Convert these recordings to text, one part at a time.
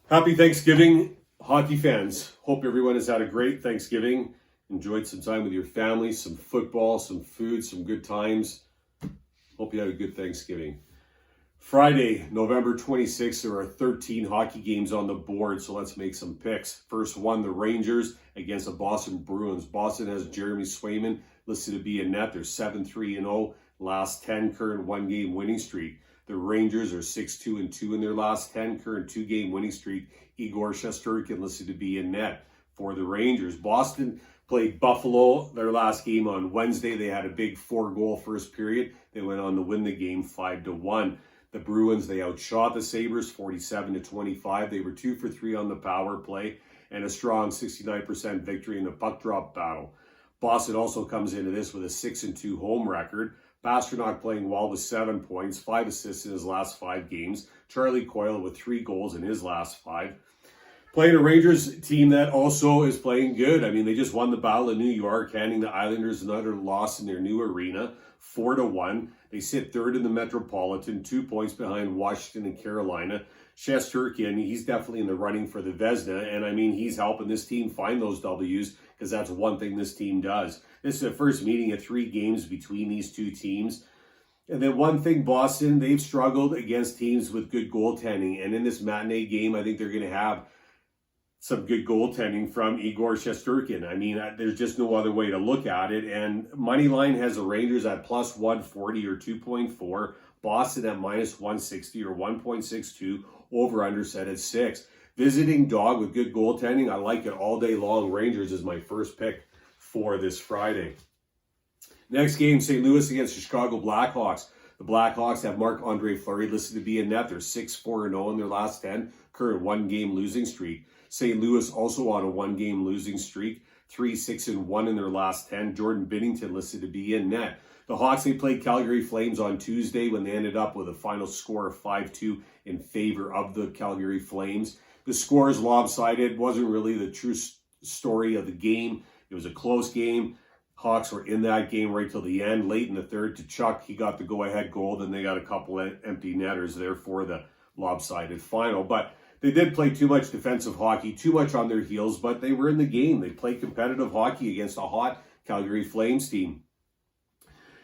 Happy Thanksgiving, hockey fans. Hope everyone has had a great Thanksgiving. Enjoyed some time with your family, some football, some food, some good times. Hope you had a good Thanksgiving. Friday, November 26th, there are 13 hockey games on the board, so let's make some picks. First one, the Rangers against the Boston Bruins. Boston has Jeremy Swayman listed to be in net. They're 7-3-0, last 10, current one-game winning streak. The Rangers are 6-2-2 in their last 10, current two-game winning streak. Igor Shesterkin listed to be in net for the Rangers. Boston played Buffalo their last game on Wednesday. They had a big 4-goal first period. They went on to win the game 5-1. The Bruins, they outshot the Sabres 47-25. They were 2 for 3 on the power play and a strong 69% victory in the puck drop battle. Boston also comes into this with a 6-2 home record. Pastrnak playing well with 7 points, 5 assists in his last 5 games. Charlie Coyle with 3 goals in his last 5. Playing a Rangers team that also is playing good. I mean, they just won the Battle of New York, handing the Islanders another loss in their new arena, 4-1. They sit third in the Metropolitan, 2 points behind Washington and Carolina. Shesterkin, he's definitely in the running for the Vezina, and I mean, he's helping this team find those W's because that's one thing this team does. This is the first meeting of 3 games between these two teams. And then one thing, Boston, they've struggled against teams with good goaltending, and in this matinee game, I think they're going to have some good goaltending from Igor Shesterkin. I mean, there's just no other way to look at it. And Moneyline has the Rangers at plus 140 or 2.4. Boston at minus 160 or 1.62. Over-under set at 6. Visiting dog with good goaltending. I like it all day long. Rangers is my first pick for this Friday. Next game, St. Louis against the Chicago Blackhawks. The Blackhawks have Marc-Andre Fleury listed to be in net. They're 6-4-0 in their last 10. Current one-game losing streak. St. Louis also on a one-game losing streak, 3-6-1 in their last 10. Jordan Binnington listed to be in net. The Hawks, they played Calgary Flames on Tuesday when they ended up with a final score of 5-2 in favor of the Calgary Flames. The score is lopsided. Wasn't really the true story of the game. It was a close game. Hawks were in that game right till the end. Late in the third to Chuck, he got the go-ahead goal. Then they got a couple of empty netters there for the lopsided final. But they did play too much defensive hockey, too much on their heels, but they were in the game. They played competitive hockey against a hot Calgary Flames team.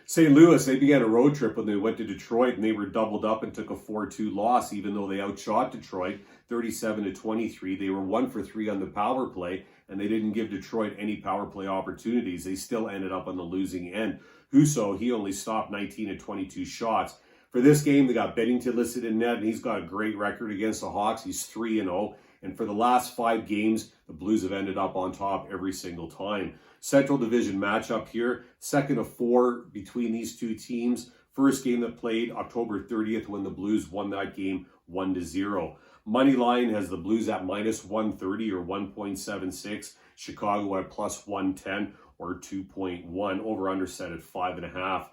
St. Louis, they began a road trip when they went to Detroit, and they were doubled up and took a 4-2 loss, even though they outshot Detroit 37-23. They were 1 for 3 on the power play, and they didn't give Detroit any power play opportunities. They still ended up on the losing end. Husso, he only stopped 19-22 shots. For this game, they got Binnington listed in net, and he's got a great record against the Hawks. He's 3-0. And for the last 5 games, the Blues have ended up on top every single time. Central Division matchup here. Second of 4 between these two teams. First game that played October 30th when the Blues won that game 1-0. Moneyline has the Blues at minus 130 or 1.76. Chicago at plus 110 or 2.1. Over-under set at 5.5.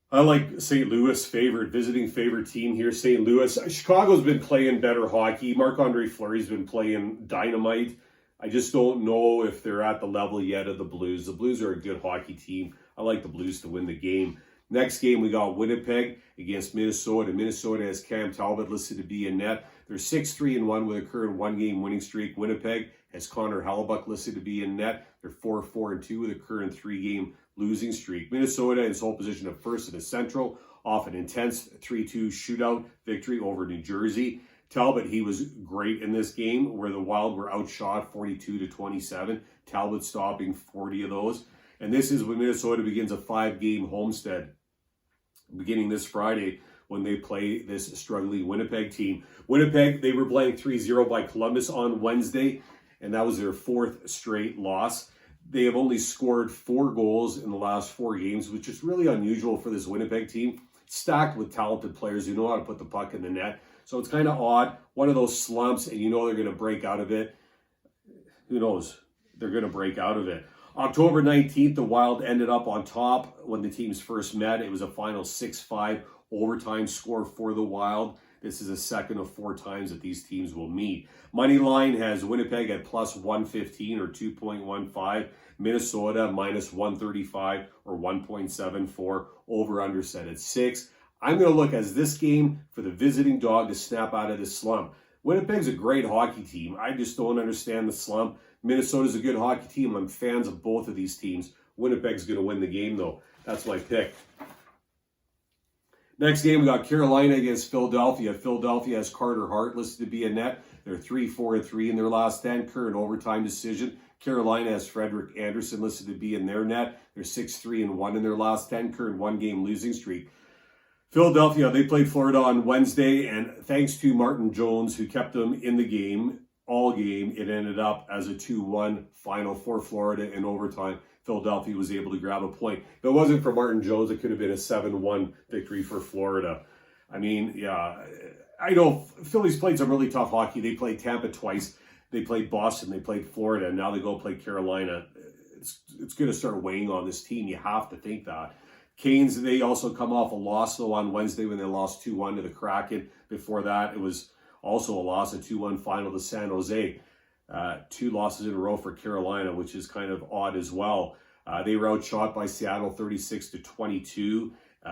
I like St. Louis visiting favorite team here, St. Louis. Chicago's been playing better hockey. Marc-Andre Fleury's been playing dynamite. I just don't know if they're at the level yet of the Blues. The Blues are a good hockey team. I like the Blues to win the game. Next game, we got Winnipeg against Minnesota. Minnesota has Cam Talbot listed to be in net. They're 6-3-1 with a current one-game winning streak. Winnipeg has Connor Hellebuck listed to be in net. They're 4-4-2 with a current 3-game losing streak. Minnesota is sole position of first in the Central, off an intense 3-2 shootout victory over New Jersey. Talbot, he was great in this game where the Wild were outshot 42-27. Talbot stopping 40 of those. And this is when Minnesota begins a 5-game homestead beginning this Friday when they play this struggling Winnipeg team. Winnipeg, they were playing 3-0 by Columbus on Wednesday, and that was their 4th straight loss. They have only scored 4 goals in the last 4 games, which is really unusual for this Winnipeg team. Stacked with talented players who know how to put the puck in the net. So it's kind of odd. One of those slumps, and you know they're going to break out of it. Who knows? They're going to break out of it. October 19th, the Wild ended up on top when the teams first met. It was a final 6-5 overtime score for the Wild. This is the second of 4 times that these teams will meet. Moneyline has Winnipeg at plus 115 or 2.15. Minnesota minus 135 or 1.74. Over-under set at 6. I'm going to look as this game for the visiting dog to snap out of this slump. Winnipeg's a great hockey team. I just don't understand the slump. Minnesota's a good hockey team. I'm fans of both of these teams. Winnipeg's going to win the game, though. That's my pick. Next game, we got Carolina against Philadelphia. Philadelphia has Carter Hart listed to be in net. They're 3-4-3 in their last 10, current overtime decision. Carolina has Frederick Anderson listed to be in their net. They're 6-3-1 in their last 10, current one-game losing streak. Philadelphia, they played Florida on Wednesday, and thanks to Martin Jones, who kept them in the game, all game, it ended up as a 2-1 final for Florida in overtime. Philadelphia was able to grab a point. If it wasn't for Martin Jones, it could have been a 7-1 victory for Florida. I mean, yeah, I know Philly's played some really tough hockey. They played Tampa twice. They played Boston. They played Florida. And now they go play Carolina. It's going to start weighing on this team. You have to think that. Canes, they also come off a loss, though, on Wednesday when they lost 2-1 to the Kraken. Before that, it was also a loss, a 2-1 final to San Jose. 2 losses in a row for Carolina, which is kind of odd as well. They were outshot by Seattle 36-22.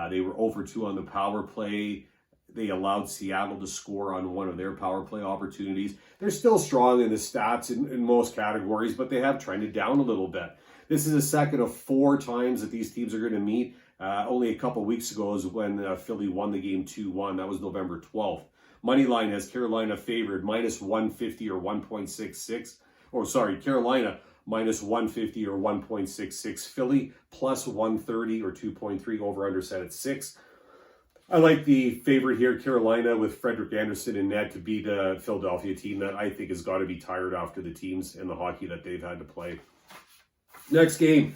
They were over 2 on the power play. They allowed Seattle to score on one of their power play opportunities. They're still strong in the stats in most categories, but they have trended down a little bit. This is the second of 4 times that these teams are going to meet. Only a couple weeks ago is when Philly won the game 2-1. That was November 12th. Moneyline has Carolina favored minus 150 or 1.66. Or sorry, Carolina minus 150 or 1.66. Philly plus 130 or 2.3, over under set at 6. I like the favorite here, Carolina, with Frederick Anderson in net to beat a Philadelphia team that I think has got to be tired after the teams and the hockey that they've had to play. Next game,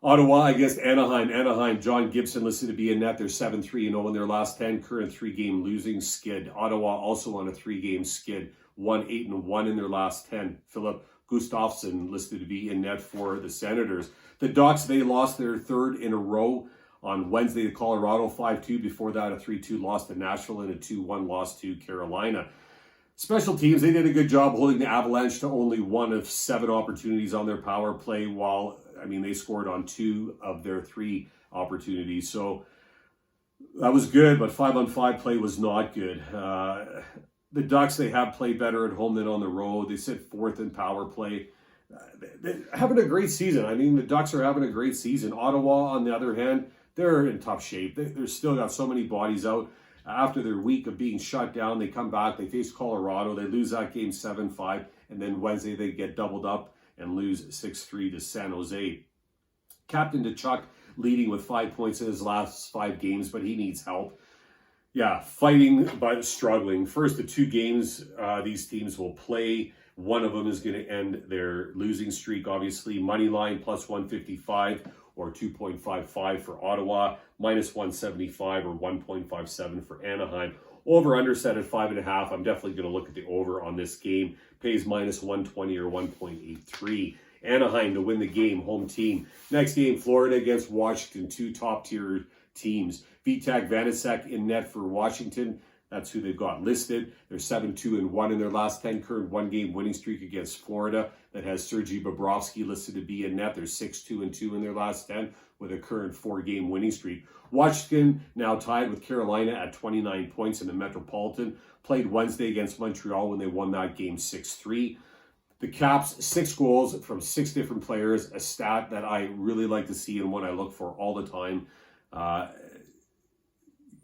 Ottawa against Anaheim. Anaheim, John Gibson listed to be in net. They're 7-3-0 in their last 10, current 3-game losing skid. Ottawa also on a 3-game skid, 1-8-1 in their last 10. Philip Gustafsson listed to be in net for the Senators. The Ducks, they lost their 3rd in a row on Wednesday to Colorado, 5-2. Before that, a 3-2 loss to Nashville and a 2-1 loss to Carolina. Special teams, they did a good job holding the Avalanche to only 1 of 7 opportunities on their power play, while, they scored on 2 of their 3 opportunities. So that was good, but 5-on-5 play was not good. The Ducks, they have played better at home than on the road. They sit 4th in power play. They're having a great season. The Ducks are having a great season. Ottawa, on the other hand, they're in tough shape. They're still got so many bodies out. After their week of being shut down, they come back, they face Colorado, they lose that game 7-5, and then Wednesday they get doubled up and lose 6-3 to San Jose. Captain Tkachuk leading with 5 points in his last 5 games, but he needs help. Yeah, fighting but struggling. First of 2 games these teams will play. One of them is going to end their losing streak, obviously. Moneyline plus 155 or 2.55 for Ottawa, minus 175 or 1.57 for Anaheim. Over under set at 5.5. I'm definitely going to look at the over on this game. Pays minus 120 or 1.83. Anaheim to win the game, home team. Next game, Florida against Washington, 2 top-tier teams. Vitek Vanacek in net for Washington. That's who they've got listed. They're 7-2-1 in their last 10, current 1-game winning streak against Florida. That has Sergei Bobrovsky listed to be in net. They're 6-2-2 in their last 10 with a current 4-game winning streak. Washington now tied with Carolina at 29 points in the Metropolitan. Played Wednesday against Montreal when they won that game 6-3. The Caps, 6 goals from 6 different players, a stat that I really like to see and one I look for all the time.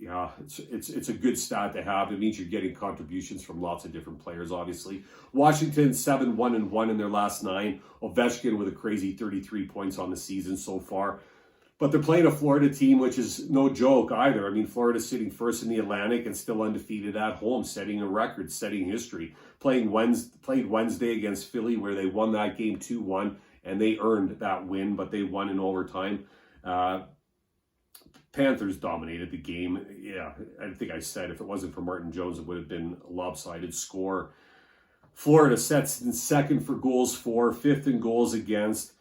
Yeah, it's a good stat to have. It means you're getting contributions from lots of different players, obviously. Washington, 7-1-1 in their last 9. Ovechkin with a crazy 33 points on the season so far. But they're playing a Florida team, which is no joke either. Florida's sitting first in the Atlantic and still undefeated at home, setting a record, setting history. Played Wednesday against Philly, where they won that game 2-1, and they earned that win, but they won in overtime. Panthers dominated the game. Yeah, I think I said if it wasn't for Martin Jones, it would have been a lopsided score. Florida sets in 2nd for goals for, 5th in goals against.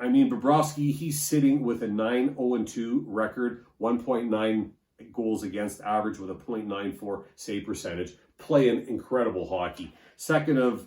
Bobrovsky, he's sitting with a 9-0-2 record, 1.9 goals against average with a .94 save percentage. Playing incredible hockey. Second of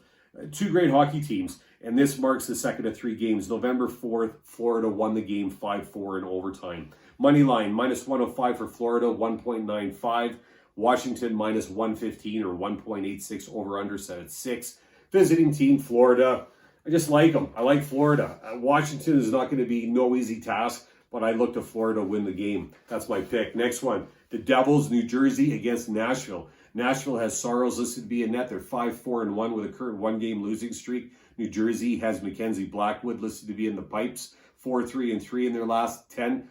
2 great hockey teams. And this marks the second of 3 games. November 4th, Florida won the game 5-4 in overtime. Moneyline, minus 105 for Florida, 1.95 Washington minus 115 or 1.86 over-under set at 6. Visiting team, Florida. I just like them. I like Florida. Washington is not going to be no easy task, but I look to Florida to win the game. That's my pick. Next one, the Devils, New Jersey against Nashville. Nashville has Saros listed to be in net. They're 5-4-1 with a current one-game losing streak. New Jersey has Mackenzie Blackwood listed to be in the pipes, 4-3-3 in their last 10.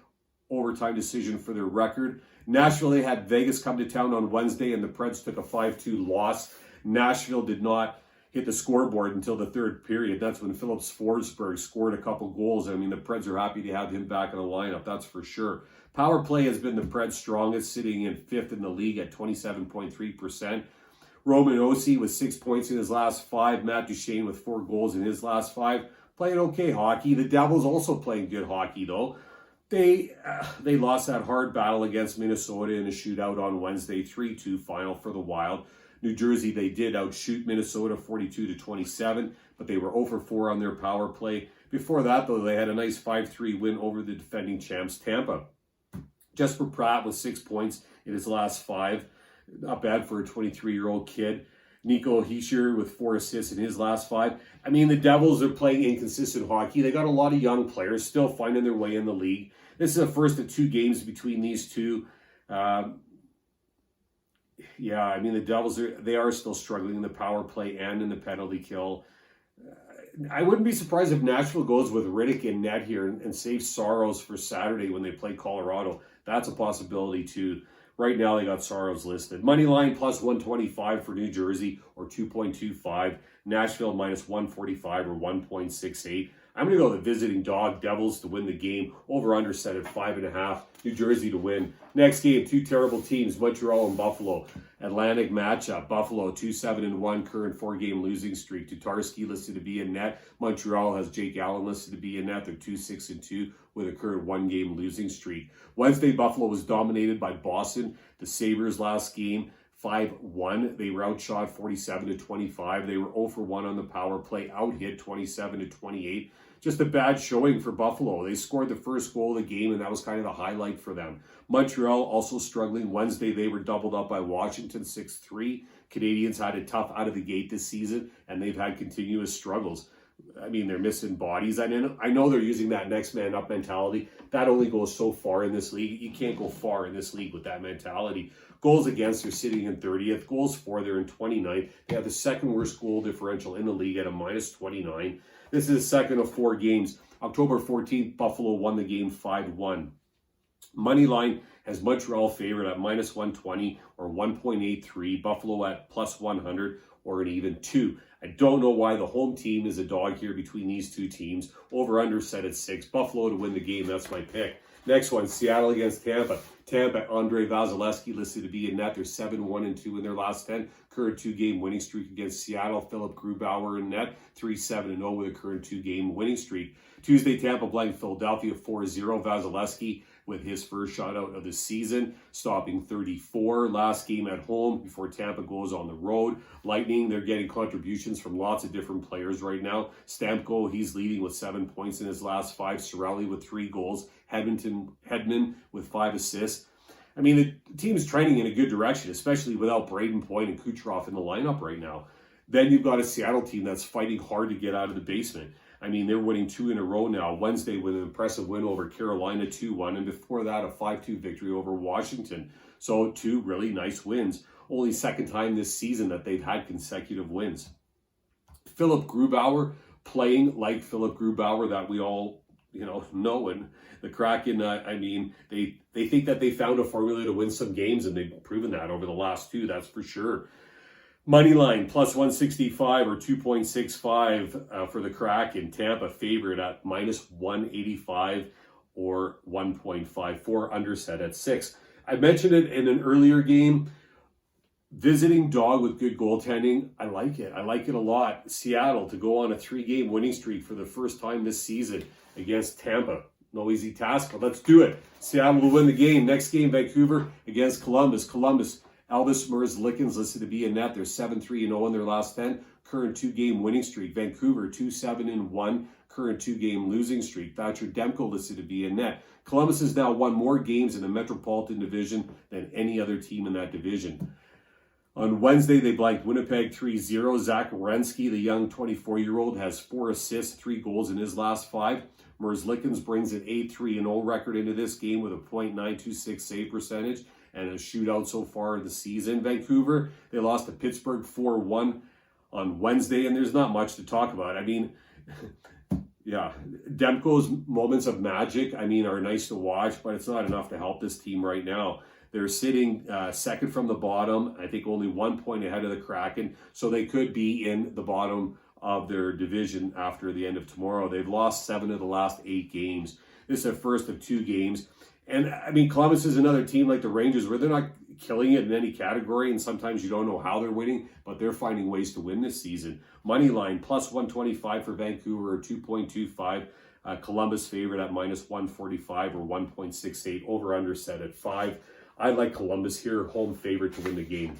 Overtime decision for their record. Nashville, they had Vegas come to town on Wednesday, and the Preds took a 5-2 loss. Nashville did not hit the scoreboard until the third period. That's when Phillips Forsberg scored a couple goals. I mean, the Preds are happy to have him back in the lineup, that's for sure. Power play has been the Preds' strongest, sitting in 5th in the league at 27.3%. Roman Osi with 6 points in his last 5. Matt Duchene with 4 goals in his last 5. Playing okay hockey. The Devils also playing good hockey, though. They lost that hard battle against Minnesota in a shootout on Wednesday, 3-2 final for the Wild. New Jersey, they did outshoot Minnesota 42-27, but they were 0-for-4 on their power play. Before that, though, they had a nice 5-3 win over the defending champs, Tampa. Jesper Pratt with 6 points in his last 5. Not bad for a 23-year-old kid. Nico Hischier with 4 assists in his last 5. I mean, the Devils are playing inconsistent hockey. They got a lot of young players still finding their way in the league. This is the first of 2 games between these two. Yeah, I mean, the Devils are still struggling in the power play and in the penalty kill. I wouldn't be surprised if Nashville goes with Riddick in net here and saves Saros for Saturday when they play Colorado. That's a possibility too. Right now they got Saros listed. Money line plus 125 for New Jersey or 2.25. Nashville minus 145 or 1.68. I'm going to go the visiting dog, Devils, to win the game. Over-under set at 5.5. New Jersey to win. Next game, 2 terrible teams, Montreal and Buffalo. Atlantic matchup. Buffalo 2-7-1, current 4-game losing streak. Tutarski listed to be in net. Montreal has Jake Allen listed to be in net. They're 2-6-2 with a current 1-game losing streak. Wednesday, Buffalo was dominated by Boston. The Sabres last game, 5-1. They were outshot 47-25. They were 0-for-1 on the power play, out-hit 27-28. Just a bad showing for Buffalo. They scored the first goal of the game, and that was kind of the highlight for them. Montreal also struggling. Wednesday, they were doubled up by Washington 6-3. Canadiens had it tough out of the gate this season, and they've had continuous struggles. I mean, they're missing bodies. I know they're using that next man up mentality. That only goes so far in this league. You can't go far in this league with that mentality. Goals against, they're sitting in 30th. Goals for, they're in 29th. They have the second worst goal differential in the league at a minus 29. This is the second of 4 games. October 14th, Buffalo won the game 5-1. Money line has Montreal favored at minus 120 or 1.83. Buffalo at plus 100 or an even 2. I don't know why the home team is a dog here between these 2 teams. Over-under set at 6. Buffalo to win the game. That's my pick. Next one, Seattle against Tampa. Tampa, Andre Vasilevsky listed to be in net. They're 7-1-2 in their last 10. Current 2-game winning streak against Seattle. Philip Grubauer in net, 3-7-0 with a current 2-game winning streak. Tuesday, Tampa blanked Philadelphia 4-0. Vasilevsky with his first shutout of the season, stopping 34. Last game at home before Tampa goes on the road. Lightning, they're getting contributions from lots of different players right now. Stamkos, he's leading with 7 points in his last 5. Cirelli with 3 goals. Hedman with 5 assists. I mean, the team's trending in a good direction, especially without Braden Point and Kucherov in the lineup right now. Then you've got a Seattle team that's fighting hard to get out of the basement. I mean, they're winning 2 in a row now. Wednesday with an impressive win over Carolina 2-1, and before that, a 5-2 victory over Washington. So 2 really nice wins. Only second time this season that they've had consecutive wins. Philip Grubauer playing like Philip Grubauer that we all know. And the Kraken, I mean, they think that they found a formula to win some games, and they've proven that over the last 2, that's for sure. Money line plus 165 or 2.65 for the Kraken. Tampa favorite at minus 185 or 1.54, under set at 6. I mentioned it in an earlier game. Visiting dog with good goaltending, I like it. I like it a lot. Seattle to go on a 3-game winning streak for the first time this season against Tampa. No easy task, but let's do it. Seattle will win the game. Next game, Vancouver against Columbus. Elvis Merzlikins listed to be in net. They're 7-3-0 in their last 10. Current 2-game winning streak. Vancouver 2-7-1. current 2-game losing streak. Thatcher Demko listed to be in net. Columbus has now won more games in the Metropolitan Division than any other team in that division. On Wednesday, they blanked Winnipeg 3-0. Zach Werenski, the young 24-year-old, has 4 assists, 3 goals in his last 5. Merzlikins brings an 8-3-0 record into this game with a .926 save percentage and a shootout so far in the season. Vancouver, they lost to Pittsburgh 4-1 on Wednesday, and there's not much to talk about. I mean, yeah, Demko's moments of magic, are nice to watch, but it's not enough to help this team right now. They're sitting second from the bottom, I think only 1 point ahead of the Kraken, so they could be in the bottom of their division after the end of tomorrow. They've lost 7 of the last 8 games. This is the first of 2 games. And Columbus is another team like the Rangers where they're not killing it in any category, and sometimes you don't know how they're winning, but they're finding ways to win this season. Money line, plus 125 for Vancouver, or 2.25. Columbus favorite at minus 145 or 1.68. Over-under set at 5. I like Columbus here, home favorite to win the game.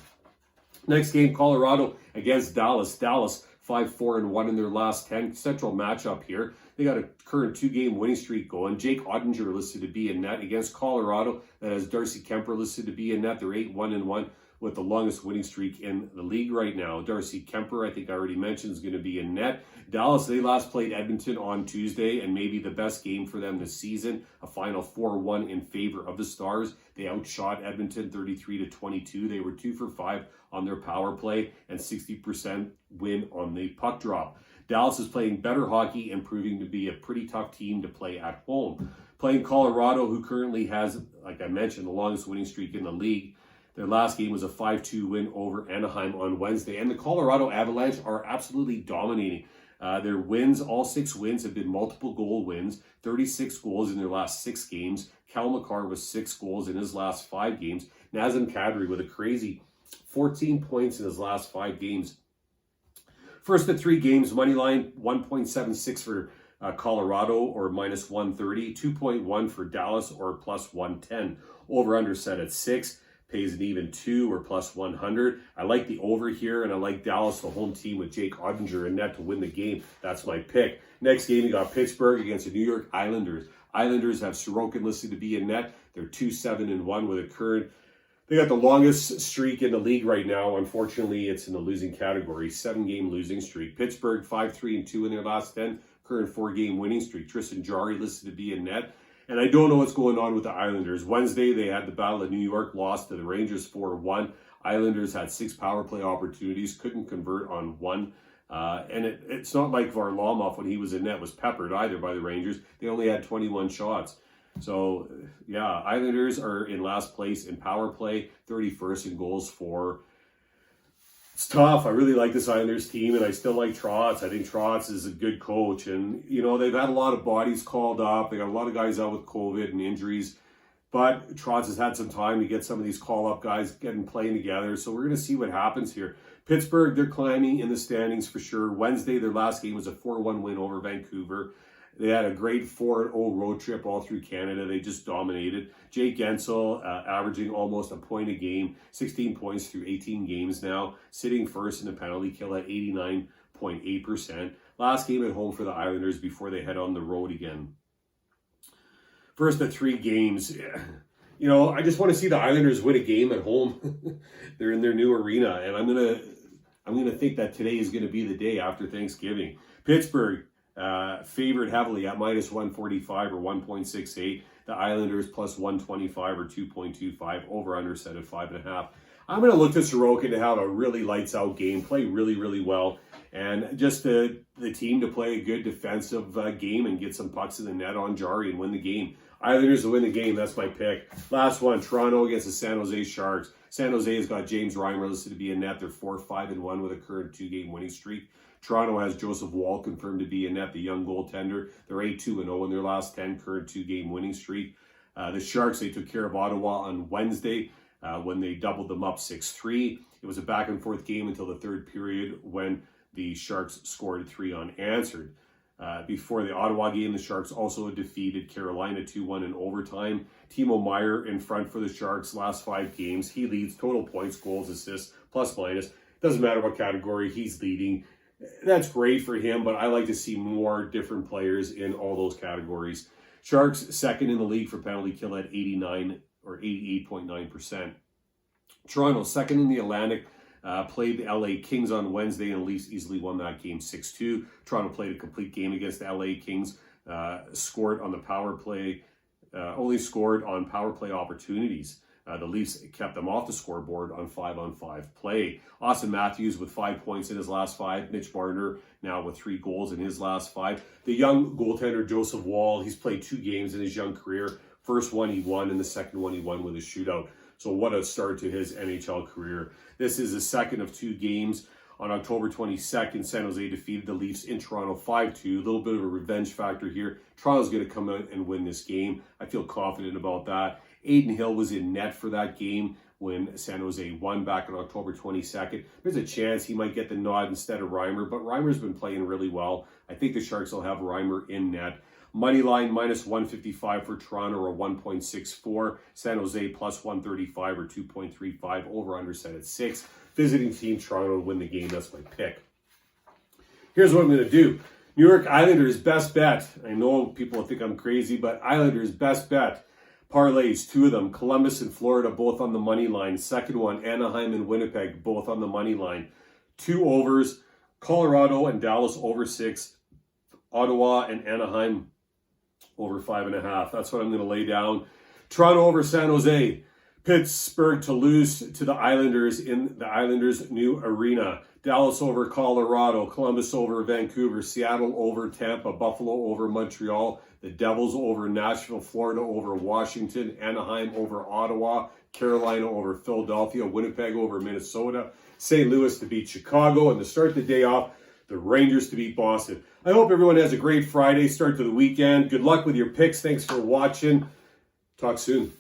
Next game, Colorado against Dallas. Dallas 5-4-1 in their last 10. Central matchup here. They got a current 2-game winning streak going. Jake Ottinger listed to be in net against Colorado. That has Darcy Kemper listed to be in net. They're 8-1-1 with the longest winning streak in the league right now. Darcy Kemper, I think I already mentioned, is going to be in net. Dallas, they last played Edmonton on Tuesday, and maybe the best game for them this season, a final 4-1 in favor of the Stars. They outshot Edmonton 33-22. They were 2 for 5 on their power play and 60% win on the puck drop. Dallas is playing better hockey and proving to be a pretty tough team to play at home. Playing Colorado, who currently has, like I mentioned, the longest winning streak in the league. Their last game was a 5-2 win over Anaheim on Wednesday. And the Colorado Avalanche are absolutely dominating. Their wins, all 6 wins, have been multiple goal wins. 36 goals in their last 6 games. Cal McCarr with 6 goals in his last 5 games. Nazem Kadri with a crazy 14 points in his last 5 games. First of 3 games, money line 1.76 for Colorado or minus 130. 2.1 for Dallas or plus 110. Over-under set at 6. Pays an even 2 or plus 100. I like the over here, and I like Dallas, the home team, with Jake Ottinger in net to win the game. That's my pick. Next game, you got Pittsburgh against the New York Islanders. Islanders have Sorokin listed to be in net. They're 2-7-1 with a current. They got the longest streak in the league right now. Unfortunately, it's in the losing category. 7-game losing streak. Pittsburgh 5-3-2 in their last 10. Current 4-game winning streak. Tristan Jarry listed to be in net. And I don't know what's going on with the Islanders. Wednesday, they had the Battle of New York, lost to the Rangers 4-1. Islanders had 6 power play opportunities, couldn't convert on 1. And it's not like Varlamov, when he was in net, was peppered either by the Rangers. They only had 21 shots. So, yeah, Islanders are in last place in power play, 31st in goals for. It's tough. I really like this Islanders team, and I still like Trotz. I think Trotz is a good coach, and, they've had a lot of bodies called up. They got a lot of guys out with COVID and injuries, but Trotz has had some time to get some of these call-up guys getting playing together, so we're going to see what happens here. Pittsburgh, they're climbing in the standings for sure. Wednesday, their last game was a 4-1 win over Vancouver. They had a great 4-0 road trip all through Canada. They just dominated. Jake Gensel averaging almost a point a game, 16 points through 18 games now, sitting first in the penalty kill at 89.8%. Last game at home for the Islanders before they head on the road again. First of 3 games. I just want to see the Islanders win a game at home. They're in their new arena, and I'm gonna think that today is going to be the day after Thanksgiving. Pittsburgh. Favored heavily at minus 145 or 1.68. The Islanders plus 125 or 2.25. Over-under set at 5.5. I'm going to look to Sorokin to have a really lights-out game, play really, really well, and just the team to play a good defensive game and get some pucks in the net on Jarry and win the game. Islanders to win the game. That's my pick. Last one, Toronto against the San Jose Sharks. San Jose has got James Reimer listed to be in net. They're 4-5-1 with a current 2-game winning streak. Toronto has Joseph Wall confirmed to be in net, the young goaltender. They're 8-2-0 in their last 10, current 2-game winning streak. The Sharks, they took care of Ottawa on Wednesday when they doubled them up 6-3. It was a back-and-forth game until the third period when the Sharks scored 3 unanswered. Before the Ottawa game, the Sharks also defeated Carolina 2-1 in overtime. Timo Meier in front for the Sharks last 5 games. He leads total points, goals, assists, plus minus. Doesn't matter what category, he's leading. That's great for him, but I like to see more different players in all those categories. Sharks, second in the league for penalty kill at 89 or 88.9%. Toronto, second in the Atlantic, played the LA Kings on Wednesday and Leafs easily won that game 6-2. Toronto played a complete game against the LA Kings, scored on the power play, only scored on power play opportunities. The Leafs kept them off the scoreboard on 5-on-5 play. Austin Matthews with 5 points in his last 5. Mitch Marner now with 3 goals in his last 5. The young goaltender Joseph Woll, he's played 2 games in his young career. First one he won, and the second one he won with a shootout. So what a start to his NHL career. This is the second of 2 games. On October 22nd, San Jose defeated the Leafs in Toronto 5-2. A little bit of a revenge factor here. Toronto's going to come out and win this game. I feel confident about that. Aiden Hill was in net for that game when San Jose won back on October 22nd. There's a chance he might get the nod instead of Reimer, but Reimer's been playing really well. I think the Sharks will have Reimer in net. Money line minus 155 for Toronto or 1.64. San Jose plus 135 or 2.35. Over under set at 6. Visiting team Toronto to win the game. That's my pick. Here's what I'm going to do. New York Islanders best bet. I know people think I'm crazy, but Islanders best bet. Parlays, 2 of them. Columbus and Florida, both on the money line. Second one, Anaheim and Winnipeg, both on the money line. 2 overs. Colorado and Dallas over 6. Ottawa and Anaheim over 5.5. That's what I'm going to lay down. Toronto over San Jose. Pittsburgh to lose to the Islanders in the Islanders' new arena. Dallas over Colorado. Columbus over Vancouver. Seattle over Tampa. Buffalo over Montreal. The Devils over Nashville. Florida over Washington. Anaheim over Ottawa. Carolina over Philadelphia. Winnipeg over Minnesota. St. Louis to beat Chicago. And to start the day off, the Rangers to beat Boston. I hope everyone has a great Friday start to the weekend. Good luck with your picks. Thanks for watching. Talk soon.